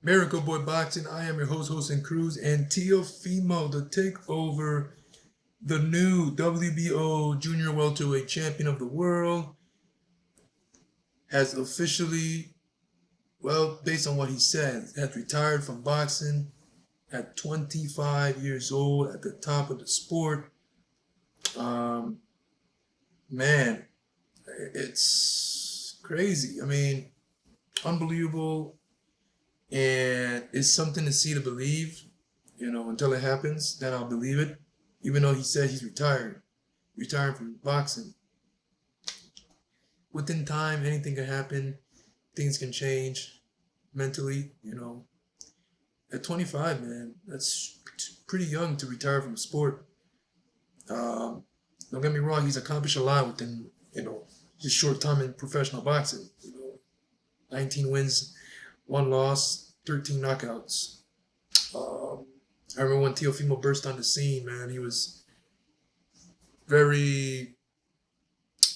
Miracle Boy Boxing. I am your host, and Cruz, and Teofimo to take over the new WBO Junior Welterweight Champion of the World has officially, well, based on what he said, has retired from boxing at 25 years old at the top of the sport. Um, Man, it's crazy. I mean, unbelievable, and it's something to see to believe. Until it happens, then I'll believe it. Even though he said he's retiring from boxing. Within time, anything can happen. Things can change mentally. At 25, man, that's pretty young to retire from sport. Um, don't get me wrong; he's accomplished a lot within his short time in professional boxing. 19 wins, one loss, 13 knockouts. I remember when Teofimo burst on the scene, man. He was very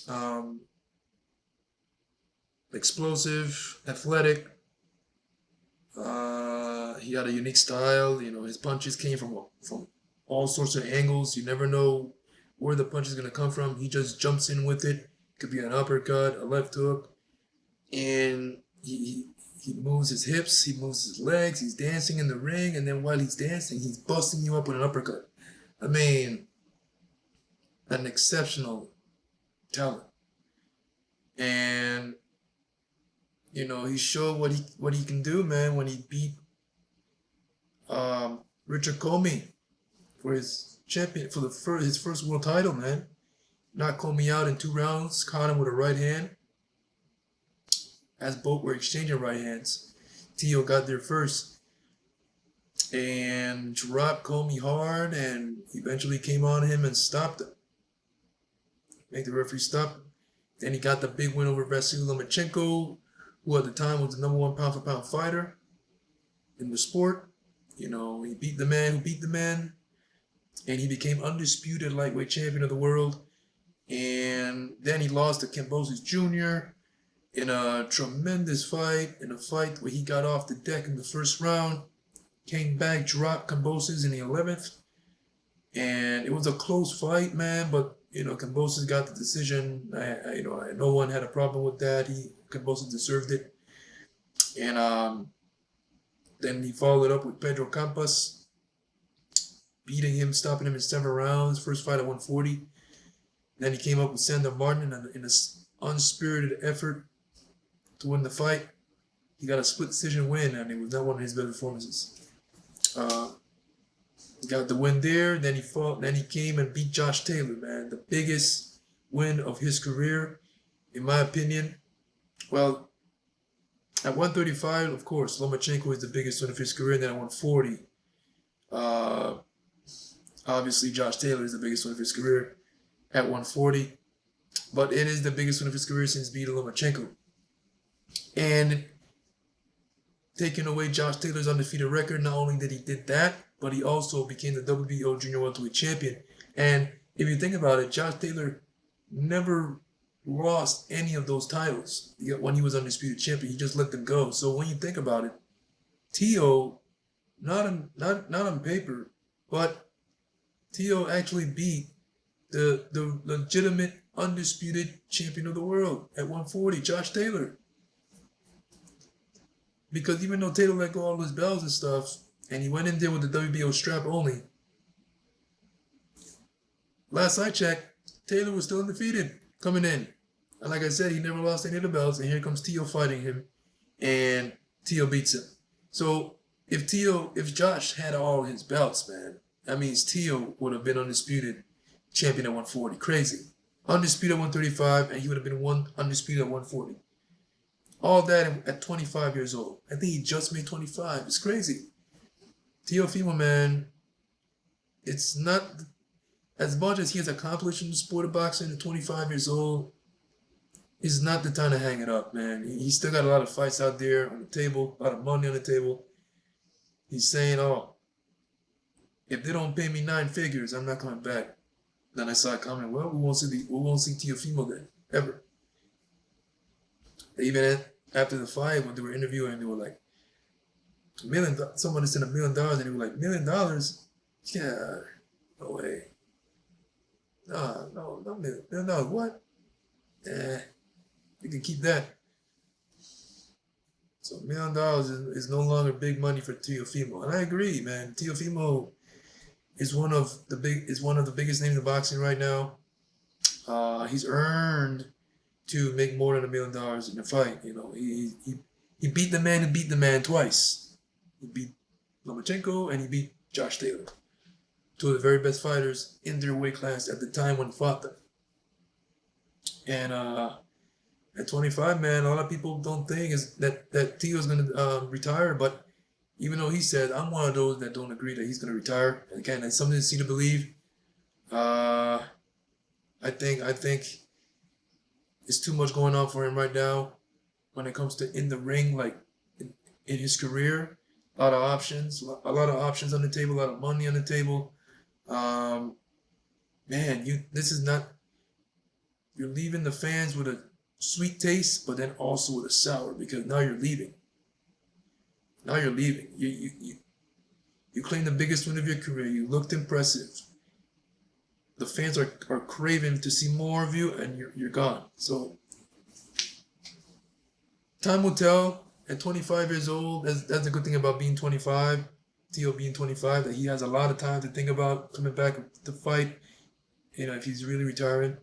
um, explosive, athletic. He had a unique style. His punches came from all sorts of angles. You never know where the punch is gonna come from. He just jumps in with it. Could be an uppercut, a left hook, and he moves his hips, he moves his legs, he's dancing in the ring, and then while he's dancing, he's busting you up with an uppercut. I mean, an exceptional talent. And he showed what he can do, man, when he beat Richard Comey for his first world title, man. Knocked Comey out in 2 rounds, caught him with a right hand. As both were exchanging right hands, Tio got there first and dropped Comey hard, and eventually came on him and stopped him. Make the referee stop. Then he got the big win over Vasily Lomachenko, who at the time was the #1 pound-for-pound fighter in the sport. He beat the man who beat the man, and he became undisputed lightweight champion of the world. And then he lost to Kambosos Jr. in a tremendous fight, in a fight where he got off the deck in the first round, came back, dropped Kambosos in the 11th, and it was a close fight, man. But Kambosos got the decision. No one had a problem with that. Kambosos deserved it, and then he followed up with Pedro Campas, beating him, stopping him in 7 rounds. First fight at 140. Then he came up with Sandor Martin in an unspirited effort to win the fight. He got a split decision win, and it was not one of his better performances. He got the win there. Then he fought. Then he came and beat Josh Taylor, man, the biggest win of his career, in my opinion. Well, at 135, of course, Lomachenko is the biggest win of his career. And then at 140, obviously Josh Taylor is the biggest win of his career at 140. But it is the biggest win of his career since beating Lomachenko. And taking away Josh Taylor's undefeated record, not only did he did that, but he also became the WBO Junior Welterweight Champion. And if you think about it, Josh Taylor never lost any of those titles when he was undisputed champion. He just let them go. So when you think about it, Tio, not on paper, but Tio actually beat the legitimate undisputed champion of the world at 140, Josh Taylor. Because even though Taylor let go all his belts and stuff, and he went in there with the WBO strap only, last I checked, Taylor was still undefeated coming in. And like I said, he never lost any of the belts, and here comes Tio fighting him, and Tio beats him. So if Josh had all his belts, man, that means Tio would have been undisputed champion at 140. Crazy. Undisputed at 135, and he would have been undisputed at 140. All that at 25 years old. I think he just made 25. It's crazy. Teofimo, man, it's not as much as he has accomplished in the sport of boxing at 25 years old. It's not the time to hang it up, man. He's still got a lot of fights out there on the table, a lot of money on the table. He's saying, "Oh, if they don't pay me 9 figures, I'm not coming back." Then I saw a comment, "Well, we won't see Teofimo then ever." Even after the fight, when they were interviewing, they were like, Someone said $1 million, and he was like, $1 million? Yeah, no way. Nah, no, no $1 million. What? You can keep that. So $1 million is no longer big money for Teofimo, and I agree, man. Teofimo is one of the biggest names in boxing right now. He's earned to make more than $1 million in a fight. You know, he beat the man who beat the man twice. He beat Lomachenko and he beat Josh Taylor, two of the very best fighters in their weight class at the time when he fought them. And at 25, man, a lot of people don't think is that Tio's gonna retire, but even though he said, I'm one of those that don't agree that he's gonna retire. Again, it's something to see to believe. I think it's too much going on for him right now when it comes to in the ring, like in his career. A lot of options on the table, a lot of money on the table. Man, this is not. You're leaving the fans with a sweet taste, but then also with a sour, because now you're leaving. Now you're leaving. You claimed the biggest win of your career. You looked impressive. The fans are craving to see more of you, and you're gone. So time will tell. At 25 years old, that's the good thing about being 25. Tio being 25, that he has a lot of time to think about coming back to fight. You know, if he's really retiring.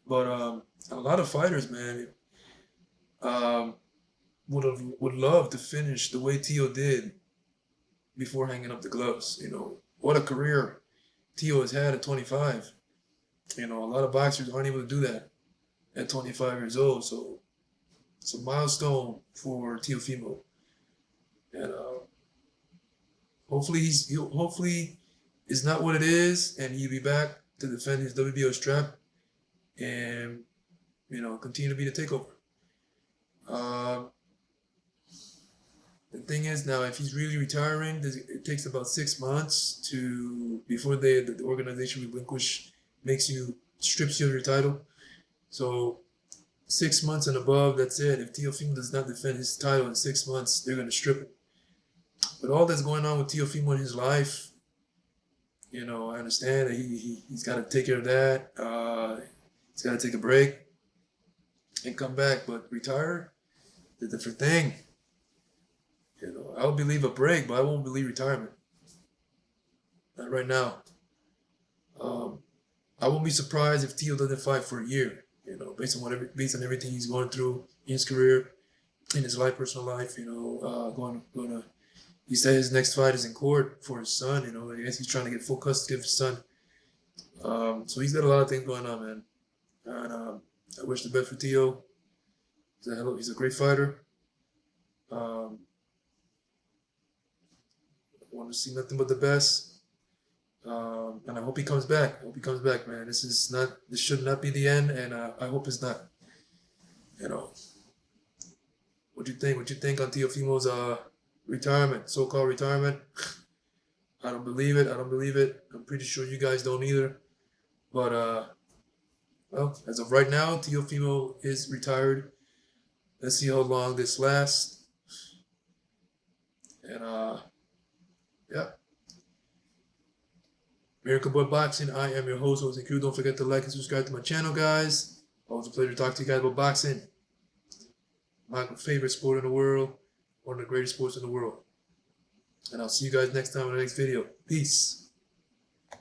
But a lot of fighters, man, would love to finish the way Tio did before hanging up the gloves. You know, what a career Tio has had at 25. You know, a lot of boxers aren't able to do that at 25 years old. So it's a milestone for Teofimo. And hopefully hopefully it's not what it is, and he'll be back to defend his WBO strap and, you know, continue to be the takeover. The thing is now, if he's really retiring, it takes about 6 months before the organization strips you of your title. So 6 months and above, that's it. If Teofimo does not defend his title in 6 months, they're going to strip him. But all that's going on with Teofimo in his life, you know, I understand that he's got to take care of that. He's got to take a break and come back, but retire is a different thing. You know, I'll believe a break, but I won't believe retirement. Not right now. I won't be surprised if Tio doesn't fight for a year. You know, based on everything he's going through in his career, in his life, personal life. You know, he said his next fight is in court for his son. You know, I guess he's trying to get full custody of his son. So he's got a lot of things going on, man. And I wish the best for Tio. He's a great fighter. I want to see nothing but the best. And I hope he comes back. I hope he comes back, man. This should not be the end, and I hope it's not. You know, what you think? What you think on Teofimo's retirement, so-called retirement? I don't believe it. I'm pretty sure you guys don't either. But well, as of right now, Teofimo is retired. Let's see how long this lasts. And yeah. Miracle Boy Boxing. I am your host, Jose Cruz. Don't forget to like and subscribe to my channel, guys. Always a pleasure to talk to you guys about boxing. My favorite sport in the world. One of the greatest sports in the world. And I'll see you guys next time in the next video. Peace.